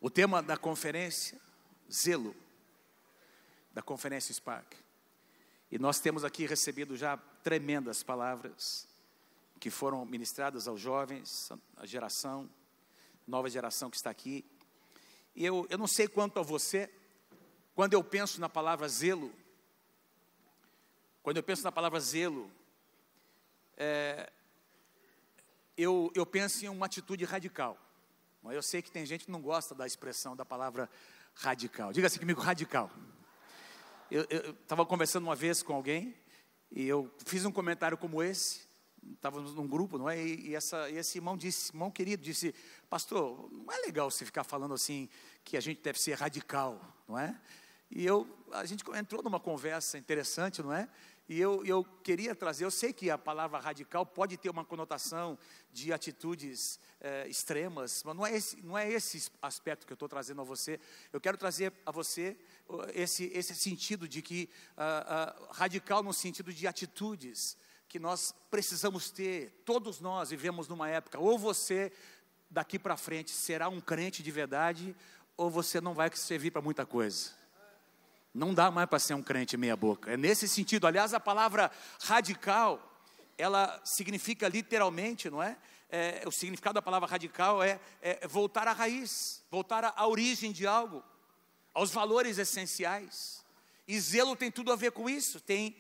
O tema da conferência, zelo, da conferência Spark. E nós temos aqui recebido já tremendas palavras que foram ministradas aos jovens, a geração, nova geração que está aqui. E eu não sei quanto a você, quando eu penso na palavra zelo, eu penso em uma atitude radical. Eu sei que tem gente que não gosta da expressão da palavra radical. Diga assim comigo, radical. Eu estava conversando uma vez com alguém e eu fiz um comentário como esse. Estávamos num grupo, não é? E esse irmão querido, disse: pastor, não é legal você ficar falando assim que a gente deve ser radical, não é? E a gente entrou numa conversa interessante, não é? E eu queria trazer, eu sei que a palavra radical pode ter uma conotação de atitudes extremas, mas não é esse aspecto que eu estou trazendo a você. Eu quero trazer a você esse sentido de que, radical no sentido de atitudes que nós precisamos ter. Todos nós vivemos numa época, ou você daqui para frente será um crente de verdade, ou você não vai servir para muita coisa. Não dá mais para ser um crente meia boca. É nesse sentido. Aliás, a palavra radical, ela significa literalmente, não é? O significado da palavra radical é voltar à raiz, voltar à origem de algo, aos valores essenciais. E zelo tem tudo a ver com isso, tem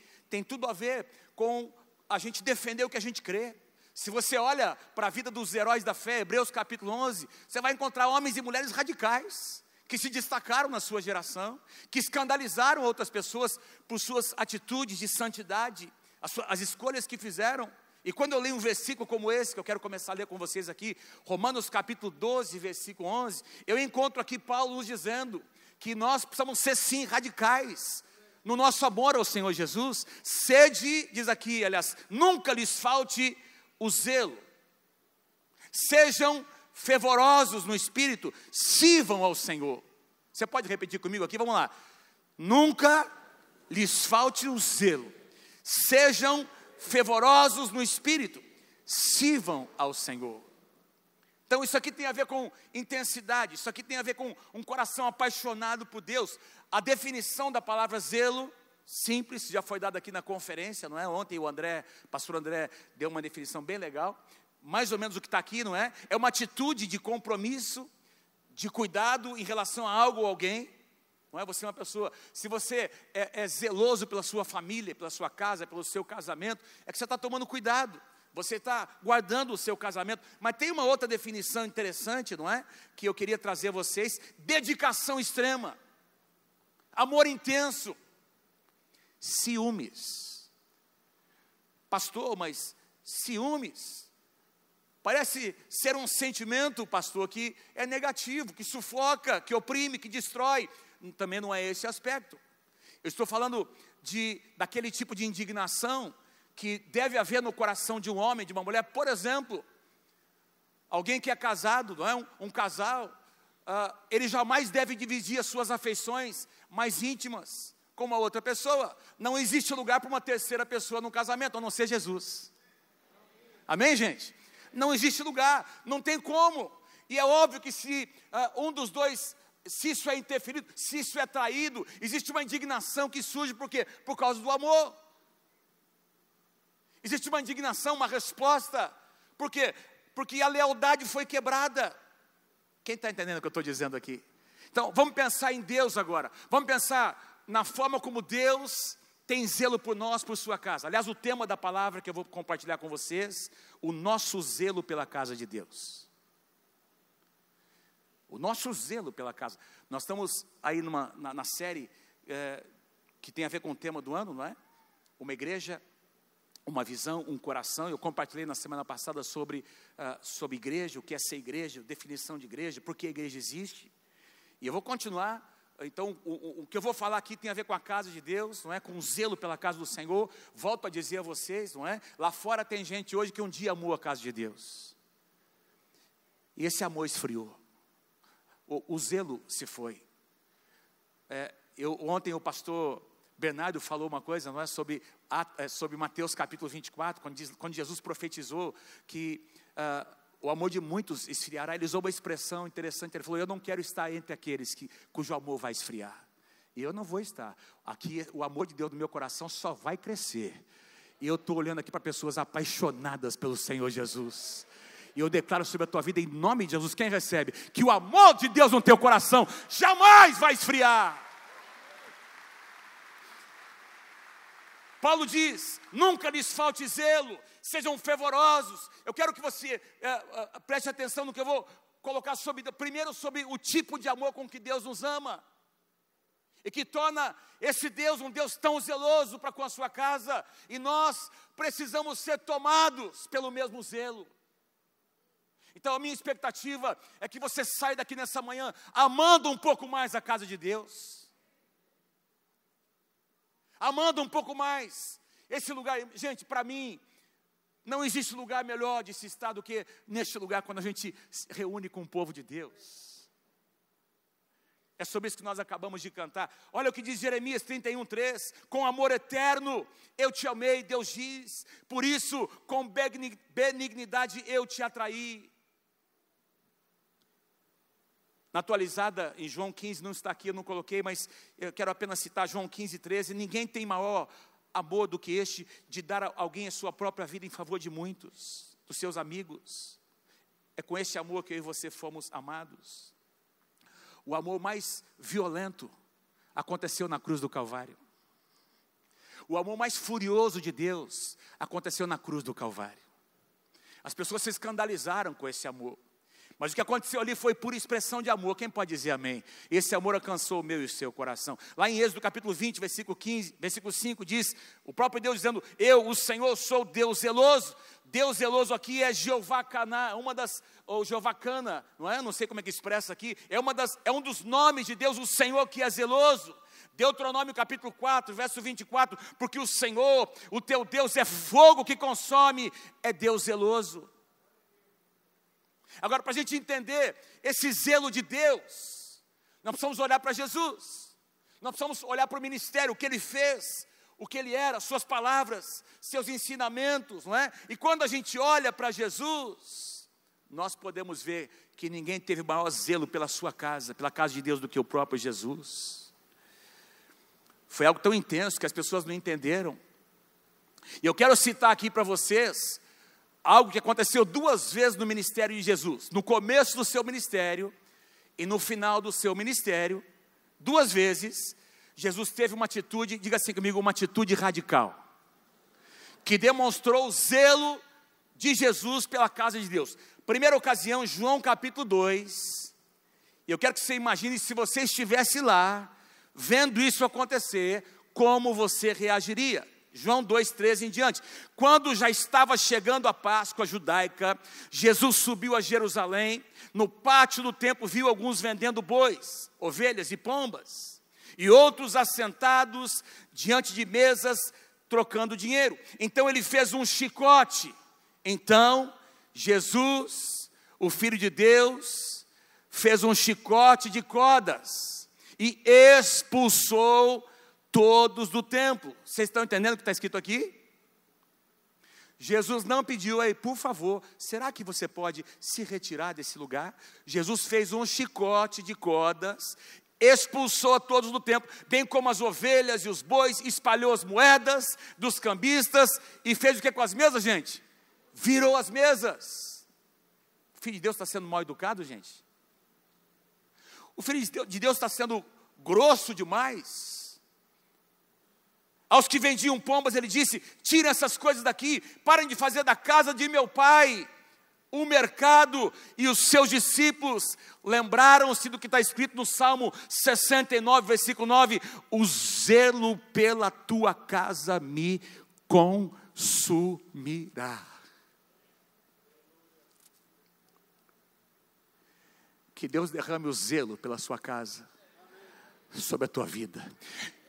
tudo a ver com a gente defender o que a gente crê. Se você olha para a vida dos heróis da fé, Hebreus capítulo 11, você vai encontrar homens e mulheres radicais, que se destacaram na sua geração, que escandalizaram outras pessoas por suas atitudes de santidade, as escolhas que fizeram. E quando eu leio um versículo como esse, que eu quero começar a ler com vocês aqui, Romanos capítulo 12, versículo 11, eu encontro aqui Paulo nos dizendo que nós precisamos ser sim radicais no nosso amor ao Senhor Jesus. Sede, diz aqui, aliás, nunca lhes falte o zelo, sejam fervorosos no Espírito, sirvam ao Senhor. Você pode repetir comigo aqui? Vamos lá. Nunca lhes falte o zelo, sejam fervorosos no Espírito, sirvam ao Senhor. Então isso aqui tem a ver com intensidade, isso aqui tem a ver com um coração apaixonado por Deus. A definição da palavra zelo, simples, já foi dada aqui na conferência, não é? Ontem o pastor André deu uma definição bem legal. Mais ou menos o que está aqui, não é? É uma atitude de compromisso, de cuidado em relação a algo ou alguém. Não é? Você é uma pessoa, se você é zeloso pela sua família, pela sua casa, pelo seu casamento, é que você está tomando cuidado, você está guardando o seu casamento. Mas tem uma outra definição interessante, não é? Que eu queria trazer a vocês: dedicação extrema, amor intenso, ciúmes. Pastor, mas ciúmes parece ser um sentimento, pastor, que é negativo, que sufoca, que oprime, que destrói. Também não é esse aspecto. Eu estou falando daquele tipo de indignação que deve haver no coração de um homem, de uma mulher. Por exemplo, alguém que é casado, não é? Um casal, ele jamais deve dividir as suas afeições mais íntimas com uma outra pessoa. Não existe lugar para uma terceira pessoa no casamento, a não ser Jesus. Amém, gente? Não existe lugar, não tem como. E é óbvio que se um dos dois, se isso é interferido, se isso é traído, existe uma indignação que surge, por quê? Por causa do amor. Existe uma indignação, uma resposta. Por quê? Porque a lealdade foi quebrada. Quem está entendendo o que eu estou dizendo aqui? Então, vamos pensar em Deus agora. Vamos pensar na forma como Deus tem zelo por nós, por sua casa. Aliás, o tema da palavra que eu vou compartilhar com vocês: o nosso zelo pela casa de Deus. O nosso zelo pela casa. Nós estamos aí na série que tem a ver com o tema do ano, não é? Uma igreja, uma visão, um coração. Eu compartilhei na semana passada sobre igreja, o que é ser igreja, definição de igreja, por que a igreja existe. E eu vou continuar. Então, o que eu vou falar aqui tem a ver com a casa de Deus, não é? Com o zelo pela casa do Senhor. Volto a dizer a vocês, não é? Lá fora tem gente hoje que um dia amou a casa de Deus, e esse amor esfriou, o zelo se foi. Ontem o pastor Bernardo falou uma coisa, não é? Sobre Mateus capítulo 24, quando Jesus profetizou que o amor de muitos esfriará. Ele usou uma expressão interessante, ele falou: eu não quero estar entre aqueles cujo amor vai esfriar. E eu não vou estar. Aqui o amor de Deus no meu coração só vai crescer. E eu estou olhando aqui para pessoas apaixonadas pelo Senhor Jesus. E eu declaro sobre a tua vida, em nome de Jesus, quem recebe, que o amor de Deus no teu coração jamais vai esfriar. Paulo diz: nunca lhes falte zelo, sejam fervorosos. Eu quero que você preste atenção no que eu vou colocar primeiro sobre o tipo de amor com que Deus nos ama. E que torna esse Deus um Deus tão zeloso para com a sua casa. E nós precisamos ser tomados pelo mesmo zelo. Então a minha expectativa é que você saia daqui nessa manhã amando um pouco mais a casa de Deus. Amando um pouco mais esse lugar. Gente, para mim, não existe lugar melhor de se estar do que neste lugar, quando a gente se reúne com o povo de Deus. É sobre isso que nós acabamos de cantar. Olha o que diz Jeremias 31:3. Com amor eterno eu te amei, Deus diz. Por isso, com benignidade eu te atraí. Na atualizada, em João 15, não está aqui, eu não coloquei, mas eu quero apenas citar João 15:13. Ninguém tem maior amor do que este, de dar a alguém a sua própria vida em favor de muitos, dos seus amigos. É com este amor que eu e você fomos amados. O amor mais violento aconteceu na cruz do Calvário. O amor mais furioso de Deus aconteceu na cruz do Calvário. As pessoas se escandalizaram com esse amor. Mas o que aconteceu ali foi pura expressão de amor. Quem pode dizer amém? Esse amor alcançou o meu e o seu coração. Lá em Êxodo capítulo 20, versículo 5 diz, o próprio Deus dizendo: eu, o Senhor, sou Deus zeloso. Deus zeloso aqui é Jeová Caná, ou Jeová Cana, não é? Não sei como é que expressa aqui. É um dos nomes de Deus, o Senhor que é zeloso. Deuteronômio capítulo 4, verso 24, porque o Senhor, o teu Deus, é fogo que consome, é Deus zeloso. Agora, para a gente entender esse zelo de Deus, nós precisamos olhar para Jesus, nós precisamos olhar para o ministério, o que Ele fez, o que Ele era, suas palavras, seus ensinamentos, não é? E quando a gente olha para Jesus, nós podemos ver que ninguém teve maior zelo pela sua casa, pela casa de Deus, do que o próprio Jesus. Foi algo tão intenso que as pessoas não entenderam. E eu quero citar aqui para vocês algo que aconteceu 2 vezes no ministério de Jesus. No começo do seu ministério e no final do seu ministério, 2 vezes, Jesus teve uma atitude, diga assim comigo, uma atitude radical, que demonstrou o zelo de Jesus pela casa de Deus. Primeira ocasião, João capítulo 2, e eu quero que você imagine, se você estivesse lá, vendo isso acontecer, como você reagiria. João 2,13 em diante. Quando já estava chegando a Páscoa judaica, Jesus subiu a Jerusalém. No pátio do templo viu alguns vendendo bois, ovelhas e pombas, e outros assentados diante de mesas trocando dinheiro. Então ele fez um chicote. Então Jesus, o Filho de Deus, fez um chicote de cordas e expulsou todos do templo. Vocês estão entendendo o que está escrito aqui? Jesus não pediu, aí, por favor, será que você pode se retirar desse lugar? Jesus fez um chicote de cordas, expulsou todos do templo, bem como as ovelhas e os bois, espalhou as moedas dos cambistas, e fez o que com as mesas, gente? Virou as mesas. O Filho de Deus está sendo mal educado, gente? O Filho de Deus está sendo grosso demais? Aos que vendiam pombas, ele disse: tirem essas coisas daqui, parem de fazer da casa de meu pai um mercado. E os seus discípulos lembraram-se do que está escrito no Salmo 69, versículo 9: o zelo pela tua casa me consumirá. Que Deus derrame o zelo pela sua casa, sobre a tua vida.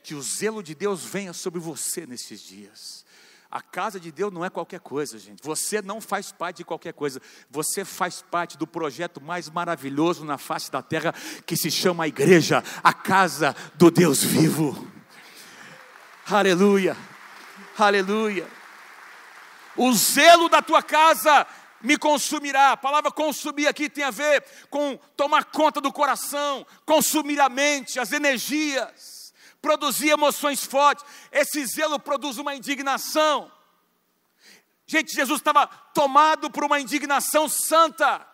Que o zelo de Deus venha sobre você nesses dias. A casa de Deus não é qualquer coisa, gente. Você não faz parte de qualquer coisa. Você faz parte do projeto mais maravilhoso na face da terra, que se chama a igreja, a casa do Deus vivo. Aleluia, aleluia. O zelo da tua casa me consumirá. A palavra consumir aqui tem a ver com tomar conta do coração, consumir a mente, as energias, produzir emoções fortes. Esse zelo produz uma indignação. Gente, Jesus estava tomado por uma indignação santa.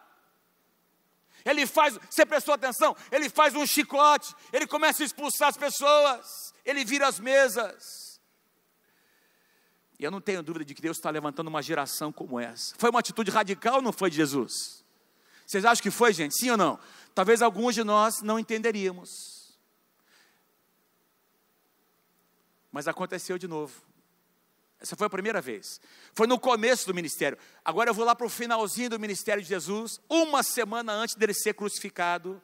Ele faz, você prestou atenção? Ele faz um chicote, ele começa a expulsar as pessoas, ele vira as mesas. E eu não tenho dúvida de que Deus está levantando uma geração como essa. Foi uma atitude radical ou não foi de Jesus? Vocês acham que foi, gente? Sim ou não? Talvez alguns de nós não entenderíamos. Mas aconteceu de novo. Essa foi a primeira vez. Foi no começo do ministério. Agora eu vou lá para o finalzinho do ministério de Jesus. Uma semana antes dele ser crucificado.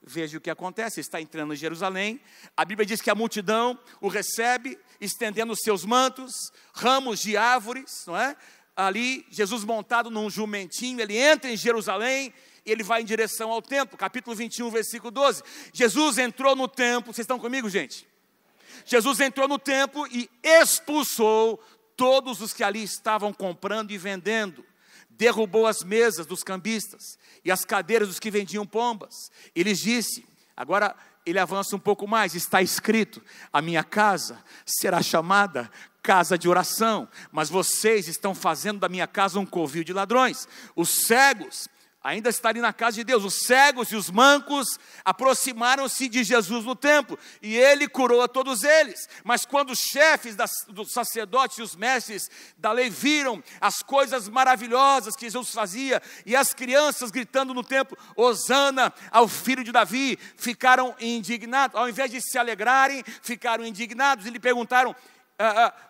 Veja o que acontece. Ele está entrando em Jerusalém. A Bíblia diz que a multidão o recebe, estendendo os seus mantos, ramos de árvores, não é? Ali, Jesus montado num jumentinho, ele entra em Jerusalém e ele vai em direção ao templo. Capítulo 21, versículo 12. Jesus entrou no templo. Vocês estão comigo, gente? Jesus entrou no templo e expulsou todos os que ali estavam comprando e vendendo. Derrubou as mesas dos cambistas e as cadeiras dos que vendiam pombas. E lhes disse, agora ele avança um pouco mais, está escrito, a minha casa será chamada casa de oração, mas vocês estão fazendo da minha casa um covil de ladrões. Os cegos ainda estariam na casa de Deus. Os cegos e os mancos aproximaram-se de Jesus no templo, e ele curou a todos eles. Mas quando os chefes dos sacerdotes e os mestres da lei viram as coisas maravilhosas que Jesus fazia, e as crianças gritando no templo, Hosana ao filho de Davi, ficaram indignados. Ao invés de se alegrarem, ficaram indignados e lhe perguntaram,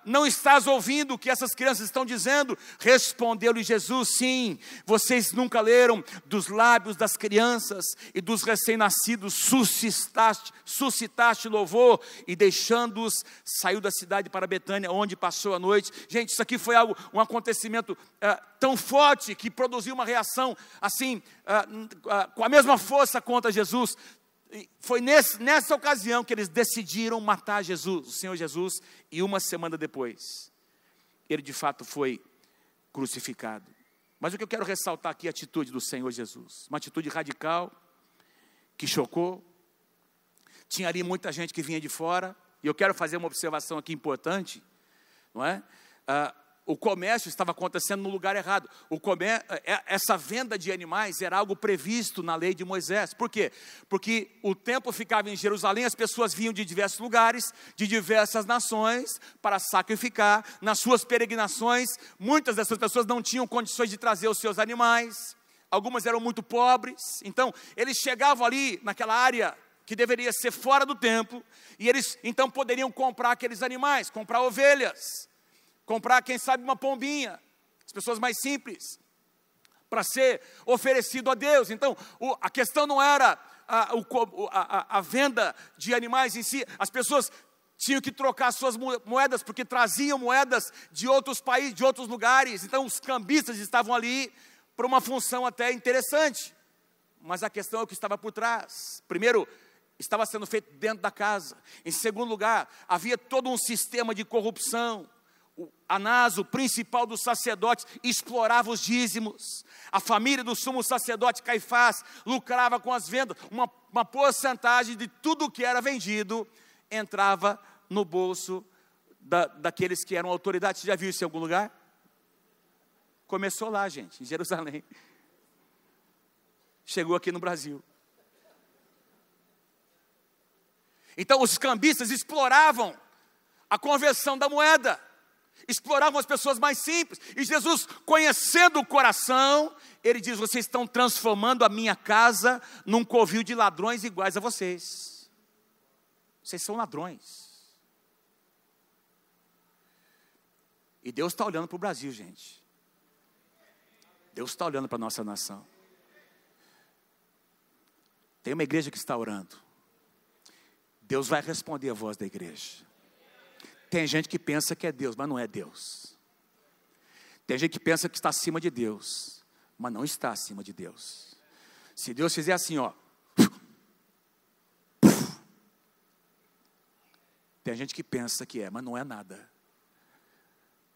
não estás ouvindo o que essas crianças estão dizendo? Respondeu-lhe Jesus, sim, vocês nunca leram, dos lábios das crianças e dos recém-nascidos suscitaste louvor, e deixando-os, saiu da cidade para Betânia, onde passou a noite. Gente, isso aqui foi um acontecimento tão forte, que produziu uma reação assim, com a mesma força contra Jesus. Foi nessa ocasião que eles decidiram matar Jesus, o Senhor Jesus, e uma semana depois, ele de fato foi crucificado. Mas o que eu quero ressaltar aqui é a atitude do Senhor Jesus, uma atitude radical, que chocou. Tinha ali muita gente que vinha de fora, e eu quero fazer uma observação aqui importante, não é? O comércio estava acontecendo no lugar errado. Essa venda de animais era algo previsto na lei de Moisés. Por quê? Porque o templo ficava em Jerusalém, as pessoas vinham de diversos lugares, de diversas nações, para sacrificar. Nas suas peregrinações, muitas dessas pessoas não tinham condições de trazer os seus animais, algumas eram muito pobres. Então, eles chegavam ali, naquela área que deveria ser fora do templo, e eles então poderiam comprar aqueles animais, comprar ovelhas, comprar, quem sabe, uma pombinha, as pessoas mais simples, para ser oferecido a Deus. Então, a questão não era a venda de animais em si. As pessoas tinham que trocar suas moedas, porque traziam moedas de outros países, de outros lugares. Então, os cambistas estavam ali para uma função até interessante. Mas a questão é o que estava por trás. Primeiro, estava sendo feito dentro da casa. Em segundo lugar, havia todo um sistema de corrupção. Anás, o principal dos sacerdotes, explorava os dízimos. A família do sumo sacerdote Caifás lucrava com as vendas. Uma porcentagem de tudo que era vendido entrava no bolso daqueles que eram autoridades. Você já viu isso em algum lugar? Começou lá, gente, em Jerusalém. Chegou aqui no Brasil. Então os cambistas exploravam a conversão da moeda. Exploravam as pessoas mais simples. E Jesus, conhecendo o coração, ele diz, vocês estão transformando a minha casa num covil de ladrões iguais a vocês. Vocês são ladrões. E Deus está olhando para o Brasil, gente. Deus está olhando para a nossa nação. Tem uma igreja que está orando. Deus vai responder a voz da igreja. Tem gente que pensa que é Deus, mas não é Deus. Tem gente que pensa que está acima de Deus, mas não está acima de Deus. Se Deus fizer assim, ó. Tem gente que pensa que é, mas não é nada.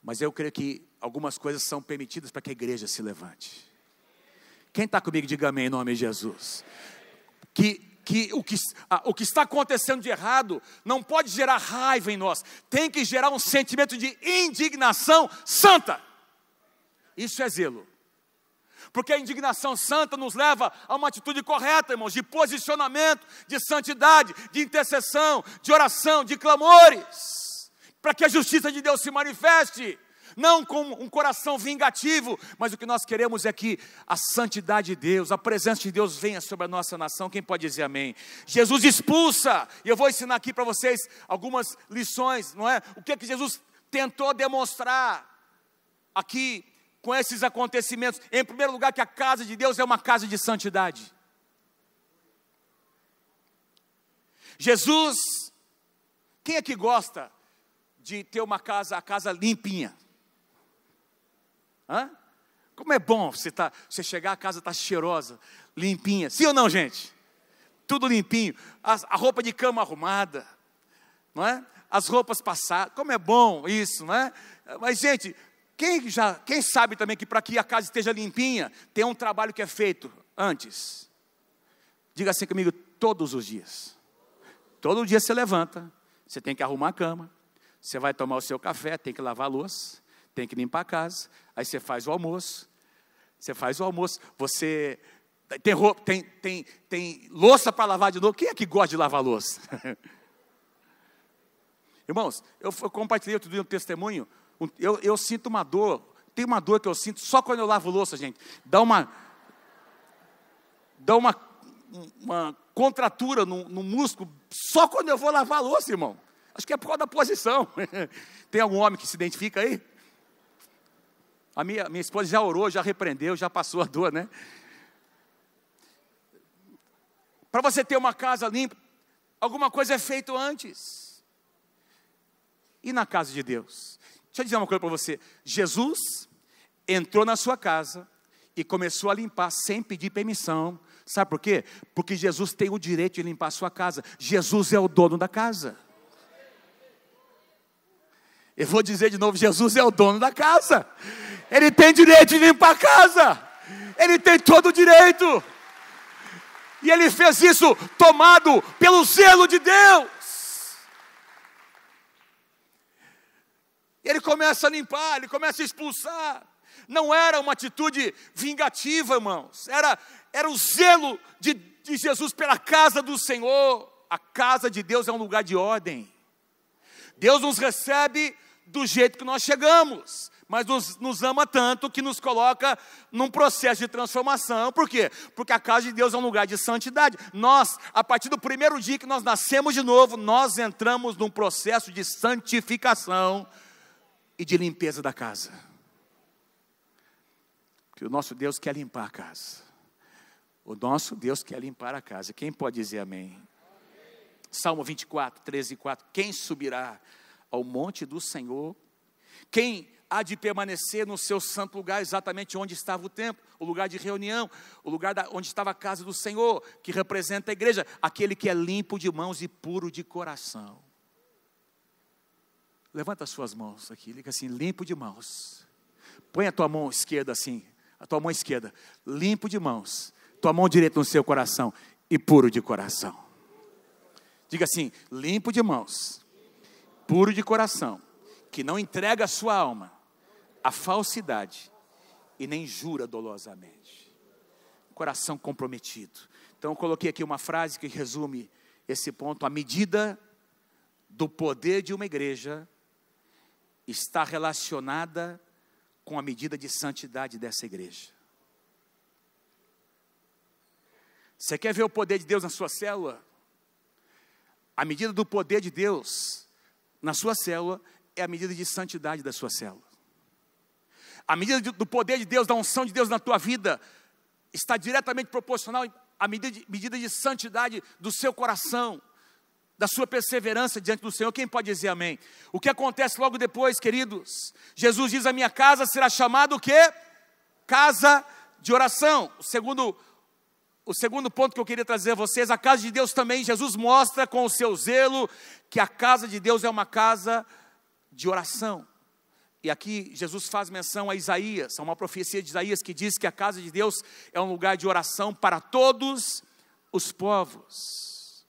Mas eu creio que algumas coisas são permitidas para que a igreja se levante. Quem está comigo, diga amém em nome de Jesus. O que está acontecendo de errado não pode gerar raiva em nós. Tem que gerar um sentimento de indignação santa. Isso é zelo. Porque a indignação santa nos leva a uma atitude correta, irmãos, de posicionamento, de santidade, de intercessão, de oração, de clamores, para que a justiça de Deus se manifeste, não com um coração vingativo, mas o que nós queremos é que a santidade de Deus, a presença de Deus venha sobre a nossa nação. Quem pode dizer amém? Jesus expulsa, e eu vou ensinar aqui para vocês algumas lições, não é? O que é que Jesus tentou demonstrar aqui, com esses acontecimentos. Em primeiro lugar, que a casa de Deus é uma casa de santidade. Jesus, quem é que gosta de ter uma casa, a casa limpinha? Hã? Como é bom você chegar, a casa está cheirosa, limpinha. Sim ou não, gente? Tudo limpinho, a roupa de cama arrumada, não é? As roupas passadas, como é bom isso, não é? Mas, gente, quem sabe também que para que a casa esteja limpinha, tem um trabalho que é feito antes? Diga assim comigo, todos os dias. Todo dia você levanta, você tem que arrumar a cama, você vai tomar o seu café, tem que lavar a louça, tem que limpar a casa, aí você faz o almoço, você tem louça para lavar de novo. Quem é que gosta de lavar louça? Irmãos, eu compartilhei outro dia um testemunho. Eu sinto uma dor, tem uma dor que eu sinto só quando eu lavo louça, gente. Dá uma contratura no músculo, só quando eu vou lavar a louça, irmão. Acho que é por causa da posição. Tem algum homem que se identifica aí? A minha esposa já orou, já repreendeu, já passou a dor, né? Para você ter uma casa limpa, alguma coisa é feita antes. E na casa de Deus? Deixa eu dizer uma coisa para você. Jesus entrou na sua casa e começou a limpar sem pedir permissão. Sabe por quê? Porque Jesus tem o direito de limpar a sua casa. Jesus é o dono da casa. Eu vou dizer de novo, Jesus é o dono da casa. Ele tem direito de limpar a casa. Ele tem todo o direito. E ele fez isso tomado pelo zelo de Deus. Ele começa a limpar, ele começa a expulsar. Não era uma atitude vingativa, irmãos. Era o zelo de Jesus pela casa do Senhor. A casa de Deus é um lugar de ordem. Deus nos recebe do jeito que nós chegamos, mas nos ama tanto que nos coloca num processo de transformação. Por quê? Porque a casa de Deus é um lugar de santidade. Nós, a partir do primeiro dia que nós nascemos de novo, nós entramos num processo de santificação e de limpeza da casa. Porque o nosso Deus quer limpar a casa. O nosso Deus quer limpar a casa. Quem pode dizer amém? Salmo 24, 13 e 4. Quem subirá ao monte do Senhor? Quem há de permanecer no seu santo lugar, exatamente onde estava o templo, o lugar de reunião, o lugar onde estava a casa do Senhor, que representa a igreja? Aquele que é limpo de mãos e puro de coração. Levanta as suas mãos aqui, liga assim, limpo de mãos. Põe a tua mão esquerda assim, a tua mão esquerda, limpo de mãos. Tua mão direita no seu coração e puro de coração. Diga assim, limpo de mãos, puro de coração, que não entrega a sua alma à falsidade e nem jura dolosamente. Coração comprometido. Então eu coloquei aqui uma frase que resume esse ponto. A medida do poder de uma igreja está relacionada com a medida de santidade dessa igreja. Você quer ver o poder de Deus na sua célula? A medida do poder de Deus na sua célula é a medida de santidade da sua célula. A medida do poder de Deus, da unção de Deus na tua vida, está diretamente proporcional à medida de santidade do seu coração, da sua perseverança diante do Senhor. Quem pode dizer amém? O que acontece logo depois, queridos? Jesus diz, a minha casa será chamada o quê? Casa de oração. O segundo ponto que eu queria trazer a vocês, a casa de Deus também, Jesus mostra com o seu zelo que a casa de Deus é uma casa de oração. E aqui Jesus faz menção a Isaías, a uma profecia de Isaías que diz que a casa de Deus é um lugar de oração para todos os povos.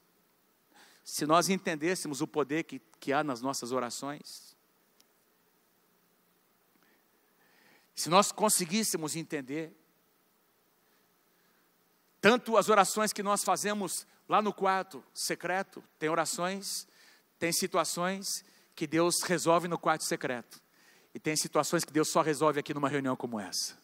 Se nós entendêssemos o poder que há nas nossas orações, se nós conseguíssemos entender, tanto as orações que nós fazemos lá no quarto secreto, tem orações, tem situações que Deus resolve no quarto secreto, e tem situações que Deus só resolve aqui numa reunião como essa.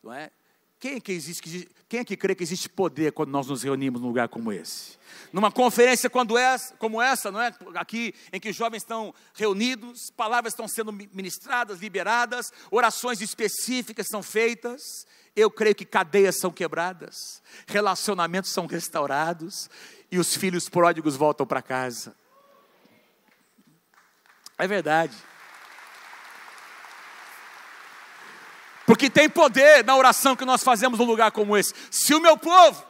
Não é? Quem é que crê que existe poder quando nós nos reunimos num lugar como esse? Numa conferência como essa, não é? Aqui em que os jovens estão reunidos, palavras estão sendo ministradas, liberadas, orações específicas são feitas. Eu creio que cadeias são quebradas, relacionamentos são restaurados e os filhos pródigos voltam para casa. É verdade. Porque tem poder na oração que nós fazemos num lugar como esse. Se o meu povo,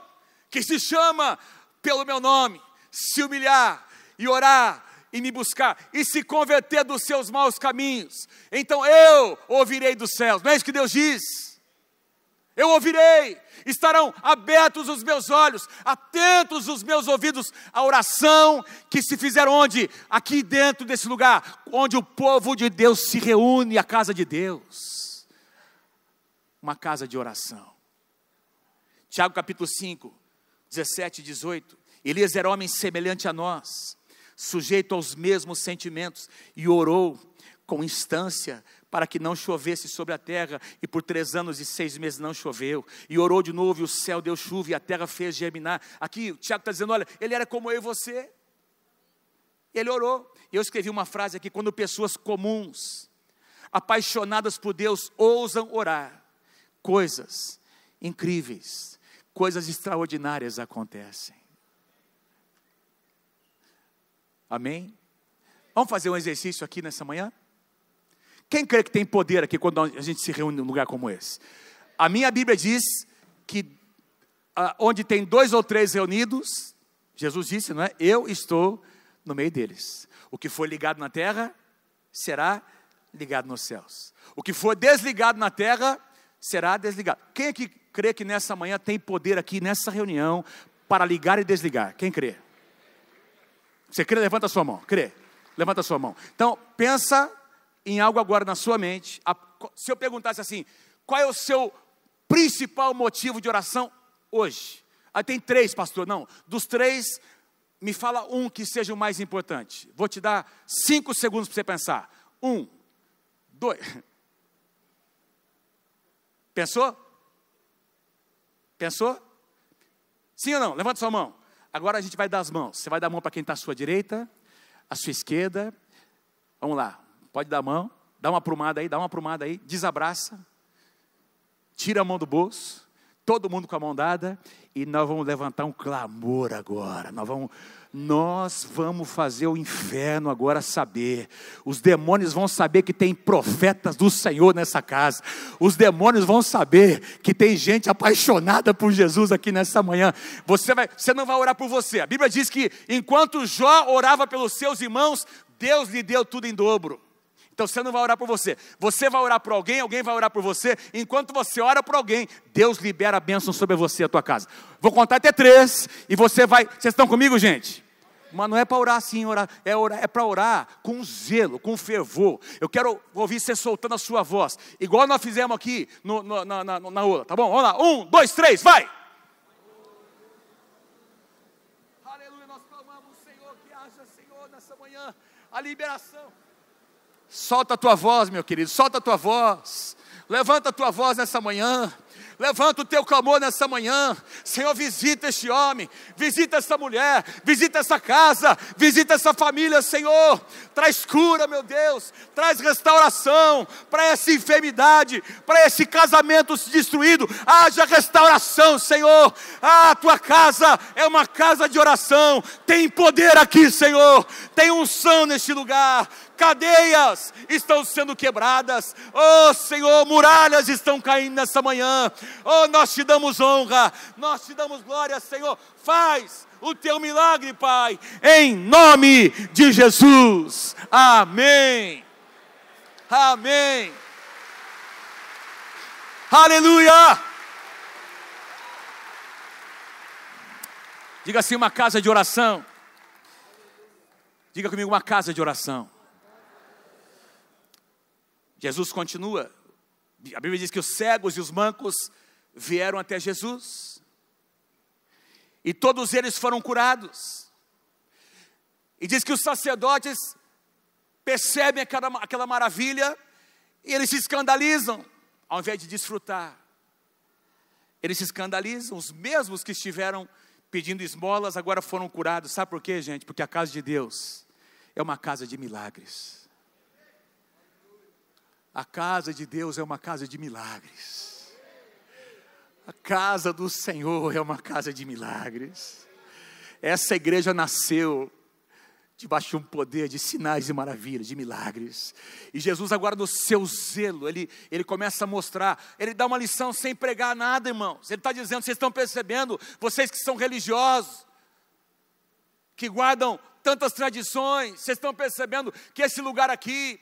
que se chama pelo meu nome, se humilhar e orar e me buscar e se converter dos seus maus caminhos, então eu ouvirei dos céus. Não é isso que Deus diz? Eu ouvirei, estarão abertos os meus olhos, atentos os meus ouvidos à oração que se fizer onde? Aqui dentro desse lugar, onde o povo de Deus se reúne, a casa de Deus. Uma casa de oração. Tiago capítulo 5, 17 e 18. Elias era homem semelhante a nós, sujeito aos mesmos sentimentos, e orou com instância para que não chovesse sobre a terra, e por 3 anos e 6 meses não choveu, e orou de novo, e o céu deu chuva, e a terra fez germinar. Aqui o Tiago está dizendo, olha, ele era como eu e você, ele orou. Eu escrevi uma frase aqui, quando pessoas comuns, apaixonadas por Deus, ousam orar, coisas incríveis, coisas extraordinárias acontecem. Amém? Vamos fazer um exercício aqui nessa manhã? Quem crê que tem poder aqui quando a gente se reúne num lugar como esse? A minha Bíblia diz que onde tem 2 ou 3 reunidos, Jesus disse, não é? Eu estou no meio deles. O que for ligado na terra, será ligado nos céus. O que for desligado na terra, será desligado. Quem aqui crê que nessa manhã tem poder aqui nessa reunião para ligar e desligar? Quem crê? Você crê? Levanta a sua mão. Crê? Levanta a sua mão. Então, pensa em algo agora na sua mente. Se eu perguntasse assim, qual é o seu principal motivo de oração hoje? Aí tem 3, pastor. Não, dos 3, me fala um que seja o mais importante. Vou te dar 5 segundos para você pensar. 1, 2. Pensou? Pensou? Sim ou não? Levanta sua mão. Agora a gente vai dar as mãos. Você vai dar a mão para quem está à sua direita, à sua esquerda. Vamos lá. Pode dar a mão. Dá uma aprumada aí, desabraça. Tira a mão do bolso. Todo mundo com a mão dada. E nós vamos levantar um clamor agora. Nós vamos fazer o inferno agora saber. Os demônios vão saber que tem profetas do Senhor nessa casa. Os demônios vão saber que tem gente apaixonada por Jesus aqui nessa manhã. Você não vai orar por você. A Bíblia diz que enquanto Jó orava pelos seus irmãos, Deus lhe deu tudo em dobro. Então você não vai orar por você. Você vai orar por alguém, alguém vai orar por você. Enquanto você ora por alguém, Deus libera a bênção sobre você e a tua casa. Vou contar até 3 e você vai... Vocês estão comigo, gente? Mas não é para orar assim, é para orar com zelo, com fervor. Eu quero ouvir você soltando a sua voz, igual nós fizemos aqui na aula, tá bom? Vamos lá, 1, 2, 3, vai! Aleluia, nós clamamos, Senhor, que haja, Senhor, nessa manhã, a liberação. Solta a tua voz, meu querido, solta a tua voz. Levanta a tua voz nessa manhã. Levanta o teu clamor nessa manhã. Senhor, visita este homem, visita essa mulher, visita essa casa, visita essa família, Senhor. Traz cura, meu Deus, traz restauração para essa enfermidade, para esse casamento destruído. Haja restauração, Senhor. A tua casa é uma casa de oração. Tem poder aqui, Senhor. Tem unção neste lugar. cadeias estão sendo quebradas. Oh Senhor, muralhas estão caindo nessa manhã. Oh, nós te damos honra, nós te damos glória, Senhor. Faz o teu milagre, Pai, em nome de Jesus. Amém. Amém. Aleluia. Diga assim, uma casa de oração. Diga comigo, uma casa de oração. Jesus continua. A Bíblia diz que os cegos e os mancos vieram até Jesus. E todos eles foram curados. E diz que os sacerdotes percebem aquela maravilha e eles se escandalizam, ao invés de desfrutar. Eles se escandalizam. Os mesmos que estiveram pedindo esmolas agora foram curados. Sabe por quê, gente? Porque a casa de Deus é uma casa de milagres. A casa de Deus é uma casa de milagres. A casa do Senhor é uma casa de milagres. Essa igreja nasceu debaixo de um poder de sinais e maravilhas, de milagres. E Jesus agora, no seu zelo, ele começa a mostrar, ele dá uma lição sem pregar nada, irmãos. Ele está dizendo, vocês estão percebendo, vocês que são religiosos, que guardam tantas tradições, vocês estão percebendo que esse lugar aqui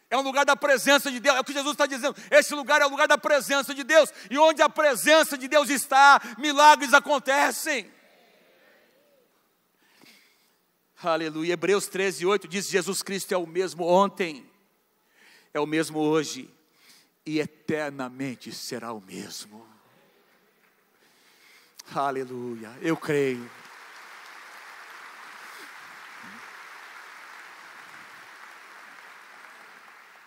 é um lugar da presença de Deus. É o que Jesus está dizendo, esse lugar é o lugar da presença de Deus. E onde a presença de Deus está, milagres acontecem. Aleluia. Hebreus 13:8 diz: Jesus Cristo é o mesmo ontem, é o mesmo hoje e eternamente será o mesmo. Aleluia. Eu creio.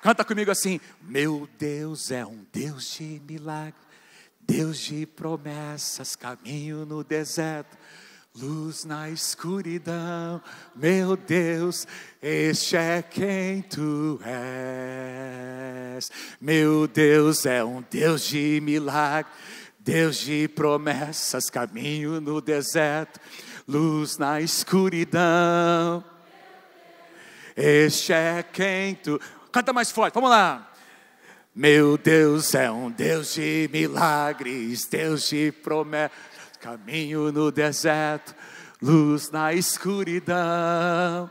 Canta comigo assim: meu Deus é um Deus de milagre, Deus de promessas, caminho no deserto, luz na escuridão. Meu Deus, este é quem tu és. Meu Deus é um Deus de milagre, Deus de promessas, caminho no deserto, luz na escuridão. Este é quem tu... Canta mais forte, vamos lá. Meu Deus é um Deus de milagres, Deus de promessas, caminho no deserto, luz na escuridão.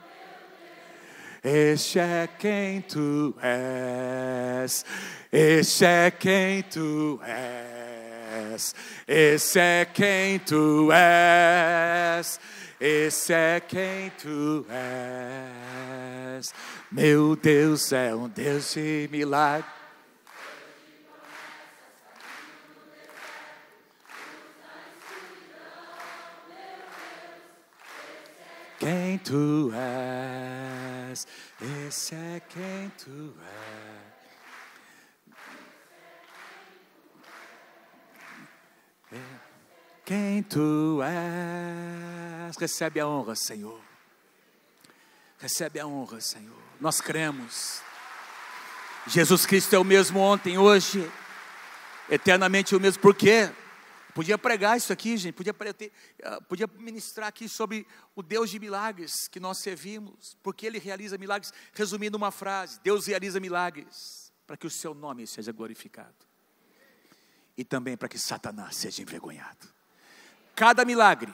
Este é quem tu és, este é quem tu és, esse é quem tu és, esse é quem tu és. Meu Deus é um Deus de milagre. Quem tu és, esse é quem tu és. Quem tu és. Recebe a honra, Senhor. Recebe a honra, Senhor. Nós cremos. Jesus Cristo é o mesmo ontem, hoje, eternamente o mesmo. Por quê? Podia pregar isso aqui, gente, podia ministrar aqui sobre o Deus de milagres que nós servimos, porque Ele realiza milagres. Resumindo uma frase: Deus realiza milagres para que o seu nome seja glorificado e também para que Satanás seja envergonhado. Cada milagre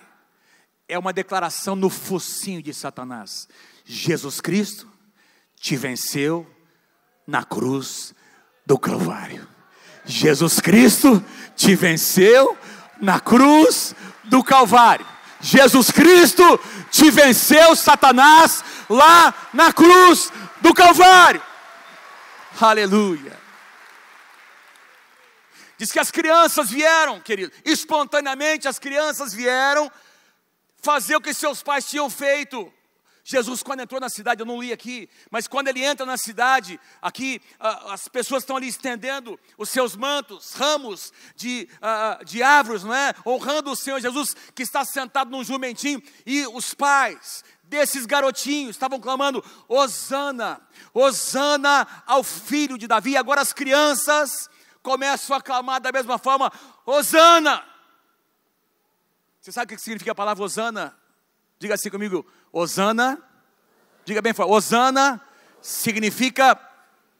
é uma declaração no focinho de Satanás: Jesus Cristo te venceu na cruz do Calvário. Jesus Cristo te venceu na cruz do Calvário. Jesus Cristo te venceu, Satanás, lá na cruz do Calvário. Aleluia. Diz que as crianças vieram, querido, espontaneamente as crianças vieram fazer o que seus pais tinham feito. Jesus, quando entrou na cidade, eu não li aqui, mas quando ele entra na cidade, aqui as pessoas estão ali estendendo os seus mantos, ramos de árvores, não é? Honrando o Senhor Jesus, que está sentado num jumentinho, e os pais desses garotinhos estavam clamando: Hosana, Hosana ao filho de Davi. Agora as crianças começam a clamar da mesma forma: Hosana. Você sabe o que significa a palavra Hosana? Diga assim comigo: Hosana. Diga bem forte: Hosana significa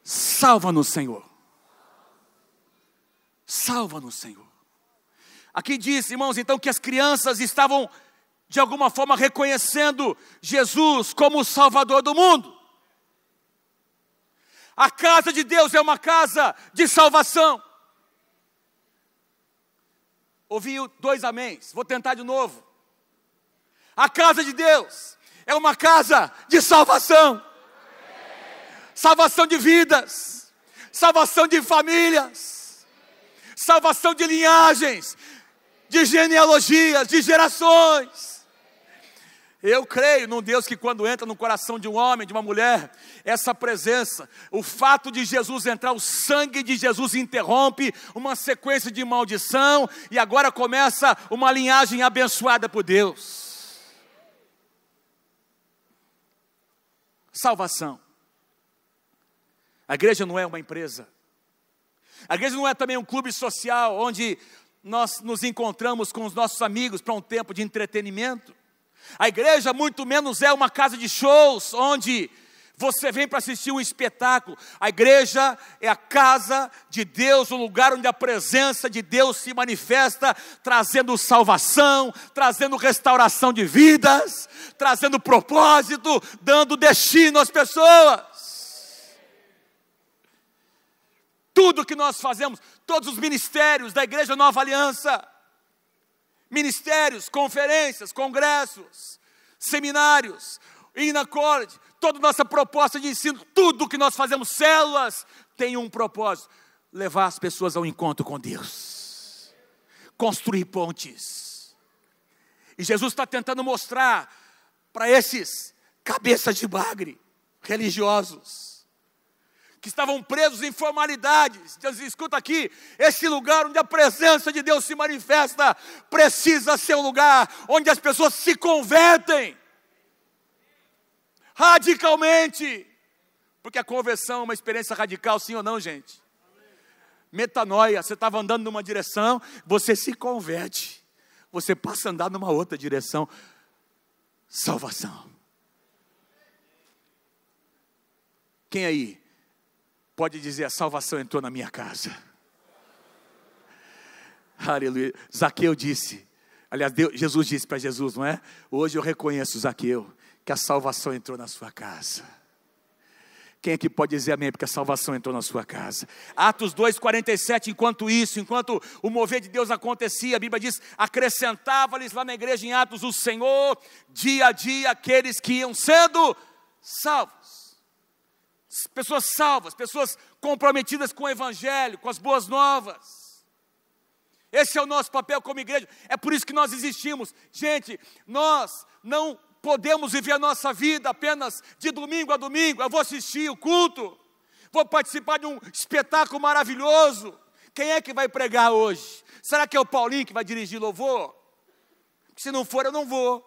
salva-nos, Senhor. Salva-nos, Senhor. Aqui diz, irmãos, então, que as crianças estavam, de alguma forma, reconhecendo Jesus como o Salvador do mundo. A casa de Deus é uma casa de salvação. Ouvi 2 améns, vou tentar de novo. A casa de Deus é uma casa de salvação. Salvação de vidas, salvação de famílias, salvação de linhagens, de genealogias, de gerações. Eu creio num Deus que quando entra no coração de um homem, de uma mulher, essa presença, o fato de Jesus entrar, o sangue de Jesus interrompe uma sequência de maldição, e agora começa uma linhagem abençoada por Deus. Salvação. A igreja não é uma empresa. A igreja não é também um clube social, onde nós nos encontramos com os nossos amigos para um tempo de entretenimento. A igreja muito menos é uma casa de shows, onde você vem para assistir um espetáculo. A igreja é a casa de Deus, o lugar onde a presença de Deus se manifesta, trazendo salvação, trazendo restauração de vidas, trazendo propósito, dando destino às pessoas. Tudo que nós fazemos, todos os ministérios da Igreja Nova Aliança, ministérios, conferências, congressos, seminários, Inacord, toda nossa proposta de ensino, tudo que nós fazemos, células, tem um propósito: levar as pessoas ao encontro com Deus, construir pontes. E Jesus está tentando mostrar para esses cabeças de bagre, religiosos, que estavam presos em formalidades. Deus diz: escuta aqui, esse lugar onde a presença de Deus se manifesta, precisa ser um lugar onde as pessoas se convertem, radicalmente, porque a conversão é uma experiência radical, sim ou não, gente? Metanoia, você estava andando numa direção, você se converte, você passa a andar numa outra direção. Salvação. Quem aí pode dizer: a salvação entrou na minha casa? Aleluia. Zaqueu disse, aliás, Jesus disse para Jesus, não é? Hoje eu reconheço, Zaqueu, que a salvação entrou na sua casa. Quem aqui pode dizer amém, porque a salvação entrou na sua casa? Atos 2:47, enquanto o mover de Deus acontecia, a Bíblia diz: acrescentava-lhes lá na igreja em Atos o Senhor, dia a dia, aqueles que iam sendo salvos. Pessoas salvas, pessoas comprometidas com o Evangelho, com as boas novas. Esse é o nosso papel como igreja, é por isso que nós existimos. Gente, nós não podemos viver a nossa vida apenas de domingo a domingo. Eu vou assistir o culto, vou participar de um espetáculo maravilhoso. Quem é que vai pregar hoje? Será que é o Paulinho que vai dirigir louvor? Se não for, eu não vou.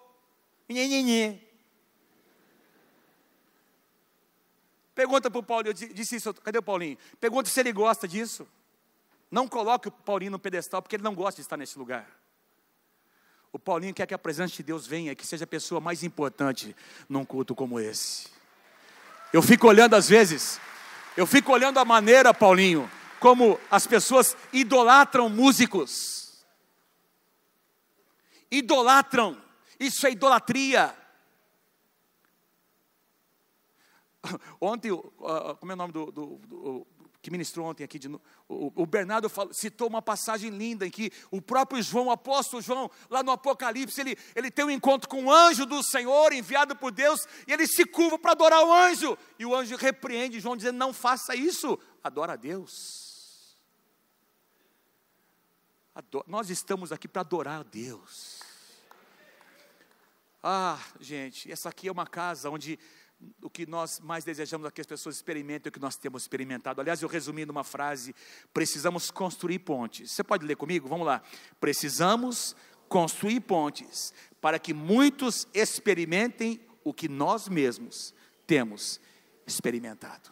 Nhenhenhê. Pergunta para o Paulinho, eu disse isso, cadê o Paulinho? Pergunta se ele gosta disso. Não coloque o Paulinho no pedestal, porque ele não gosta de estar nesse lugar. O Paulinho quer que a presença de Deus venha, que seja a pessoa mais importante num culto como esse. Eu fico olhando às vezes, a maneira, Paulinho, como as pessoas idolatram músicos. Idolatram, isso é idolatria. Ontem, como é o nome do que ministrou ontem aqui, o Bernardo citou uma passagem linda em que o próprio João, o apóstolo João, lá no Apocalipse, ele tem um encontro com um anjo do Senhor, enviado por Deus, e ele se curva para adorar o anjo, e o anjo repreende João, dizendo: não faça isso, adora a Deus. Nós estamos aqui para adorar a Deus. Gente, essa aqui é uma casa onde o que nós mais desejamos é que as pessoas experimentem o que nós temos experimentado. Aliás, eu resumi numa frase: precisamos construir pontes. Você pode ler comigo? Vamos lá. Precisamos construir pontes para que muitos experimentem o que nós mesmos temos experimentado.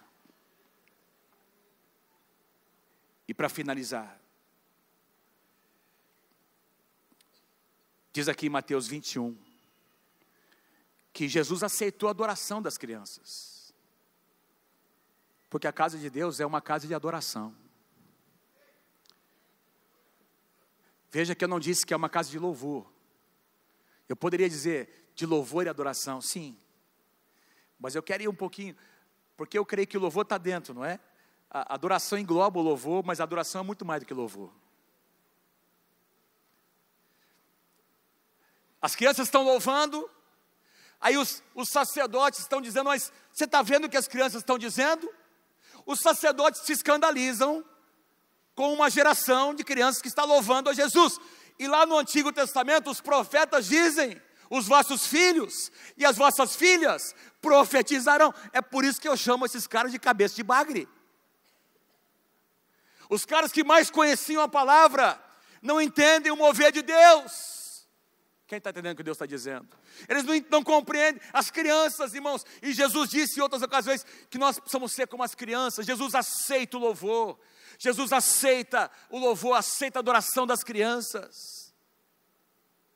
E para finalizar, diz aqui em Mateus 21, que Jesus aceitou a adoração das crianças. Porque a casa de Deus é uma casa de adoração. Veja que eu não disse que é uma casa de louvor. Eu poderia dizer de louvor e adoração, sim. Mas eu quero ir um pouquinho, porque eu creio que o louvor está dentro, não é? A adoração engloba o louvor, mas a adoração é muito mais do que louvor. As crianças estão louvando, aí os sacerdotes estão dizendo, mas você está vendo o que as crianças estão dizendo? Os sacerdotes se escandalizam com uma geração de crianças que está louvando a Jesus. E lá no Antigo Testamento, os profetas dizem, os vossos filhos e as vossas filhas profetizarão. É por isso que eu chamo esses caras de cabeça de bagre. Os caras que mais conheciam a palavra, não entendem o mover de Deus. Quem está entendendo o que Deus está dizendo? Eles não compreendem. As crianças, irmãos, e Jesus disse em outras ocasiões, que nós precisamos ser como as crianças. Jesus aceita o louvor. Jesus aceita o louvor, aceita a adoração das crianças.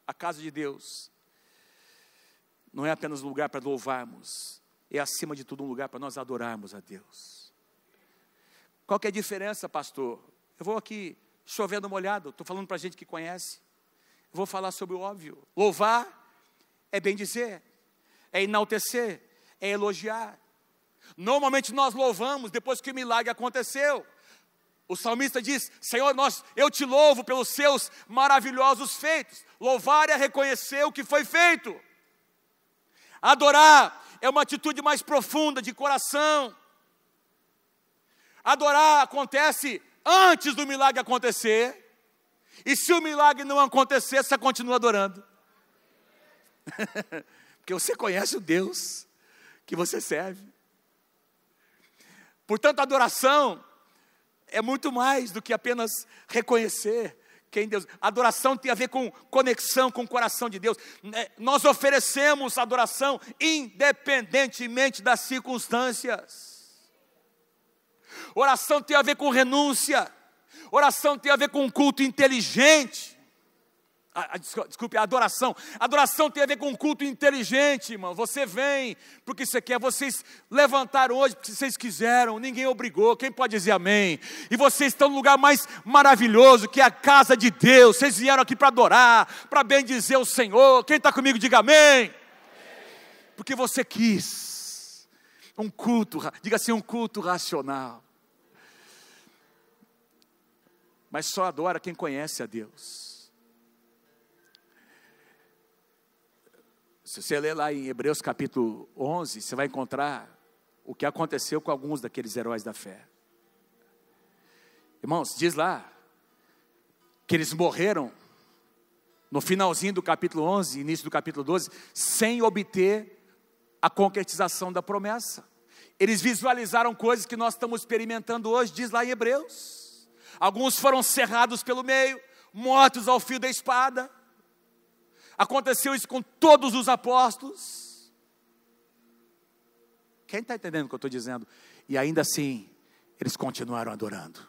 A casa de Deus não é apenas um lugar para louvarmos, é acima de tudo um lugar para nós adorarmos a Deus. Qual que é a diferença, pastor? Eu vou aqui chovendo molhado, estou falando para gente que conhece. Eu vou falar sobre o óbvio. Louvar é bem dizer, é enaltecer, é elogiar. Normalmente nós louvamos depois que o milagre aconteceu. O salmista diz, Senhor, eu te louvo pelos seus maravilhosos feitos. Louvar é reconhecer o que foi feito. Adorar é uma atitude mais profunda, de coração. Adorar acontece antes do milagre acontecer. E se o milagre não acontecer, você continua adorando. Porque você conhece o Deus que você serve. Portanto, a adoração é muito mais do que apenas reconhecer quem Deus. Adoração tem a ver com conexão com o coração de Deus. Nós oferecemos adoração independentemente das circunstâncias. Oração tem a ver com renúncia. Oração tem a ver com um culto inteligente. Desculpe, a adoração. Adoração tem a ver com um culto inteligente, irmão. Você vem porque você quer. Vocês levantaram hoje porque vocês quiseram. Ninguém obrigou. Quem pode dizer amém? E vocês estão no lugar mais maravilhoso, que é a casa de Deus. Vocês vieram aqui para adorar, para bendizer o Senhor. Quem está comigo, diga amém. Porque você quis um culto, diga assim, um culto racional. Mas só adora quem conhece a Deus. Se você ler lá em Hebreus capítulo 11, você vai encontrar o que aconteceu com alguns daqueles heróis da fé. Irmãos, diz lá que eles morreram no finalzinho do capítulo 11, início do capítulo 12, sem obter a concretização da promessa. Eles visualizaram coisas que nós estamos experimentando hoje, diz lá em Hebreus. Alguns foram cerrados pelo meio, mortos ao fio da espada. Aconteceu isso com todos os apóstolos. Quem está entendendo o que eu estou dizendo? E ainda assim, eles continuaram adorando.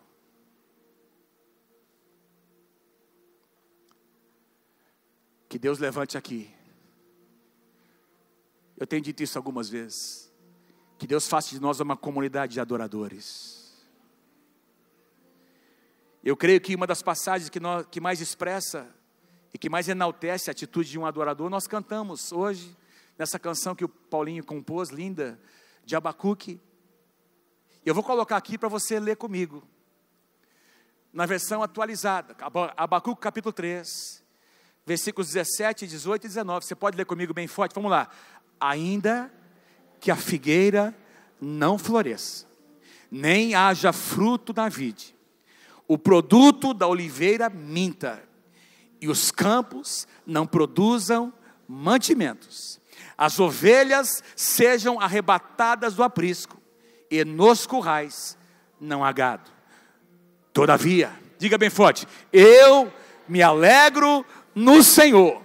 Que Deus levante aqui. Eu tenho dito isso algumas vezes. Que Deus faça de nós uma comunidade de adoradores. Eu creio que uma das passagens que mais expressa e que mais enaltece a atitude de um adorador, nós cantamos hoje, nessa canção que o Paulinho compôs, linda, de Abacuque. Eu vou colocar aqui para você ler comigo, na versão atualizada, Abacuque capítulo 3, versículos 17, 18 e 19, você pode ler comigo bem forte, vamos lá. Ainda que a figueira não floresça, nem haja fruto na vide, o produto da oliveira minta, e os campos não produzam mantimentos, as ovelhas sejam arrebatadas do aprisco, e nos currais não há gado. Todavia, diga bem forte, eu me alegro no Senhor,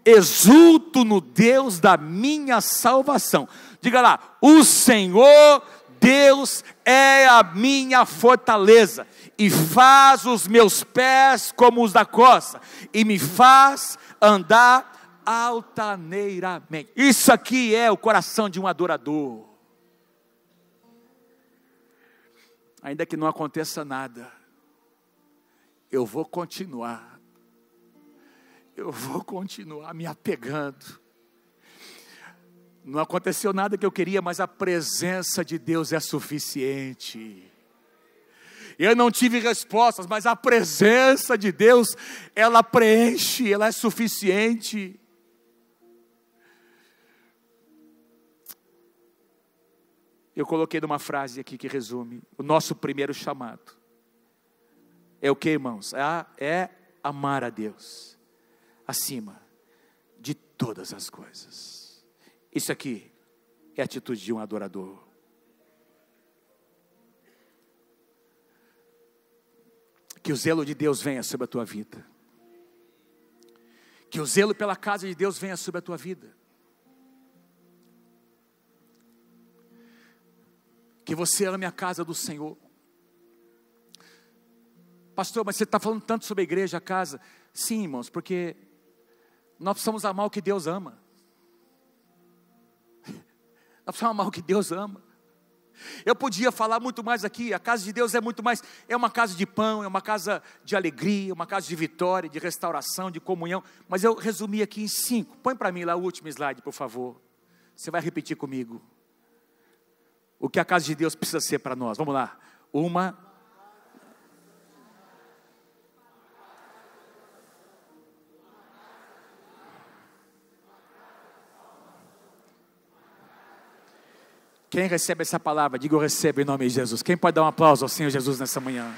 exulto no Deus da minha salvação. Diga lá, o Senhor Deus é a minha fortaleza, e faz os meus pés como os da costa, e me faz andar altaneiramente. Isso aqui é o coração de um adorador. ainda que não aconteça nada, eu vou continuar me apegando. Não aconteceu nada que eu queria, mas a presença de Deus é suficiente. Eu não tive respostas, mas a presença de Deus, ela preenche, ela é suficiente. Eu coloquei numa frase aqui que resume o nosso primeiro chamado. É o que, irmãos? É amar a Deus acima de todas as coisas. Isso aqui é a atitude de um adorador. Que o zelo de Deus venha sobre a tua vida. Que o zelo pela casa de Deus venha sobre a tua vida. Que você ame a casa do Senhor. Pastor, mas você está falando tanto sobre a igreja, a casa. Sim, irmãos, porque nós precisamos amar o que Deus ama. Nós precisamos amar o que Deus ama. Eu podia falar muito mais aqui. A casa de Deus é muito mais. É uma casa de pão, é uma casa de alegria, uma casa de vitória, de restauração, de comunhão. Mas eu resumi aqui em 5. Põe para mim lá o último slide, por favor. Você vai repetir comigo. O que a casa de Deus precisa ser para nós. Vamos lá. Quem recebe essa palavra, diga eu recebo em nome de Jesus. Quem pode dar um aplauso ao Senhor Jesus nessa manhã?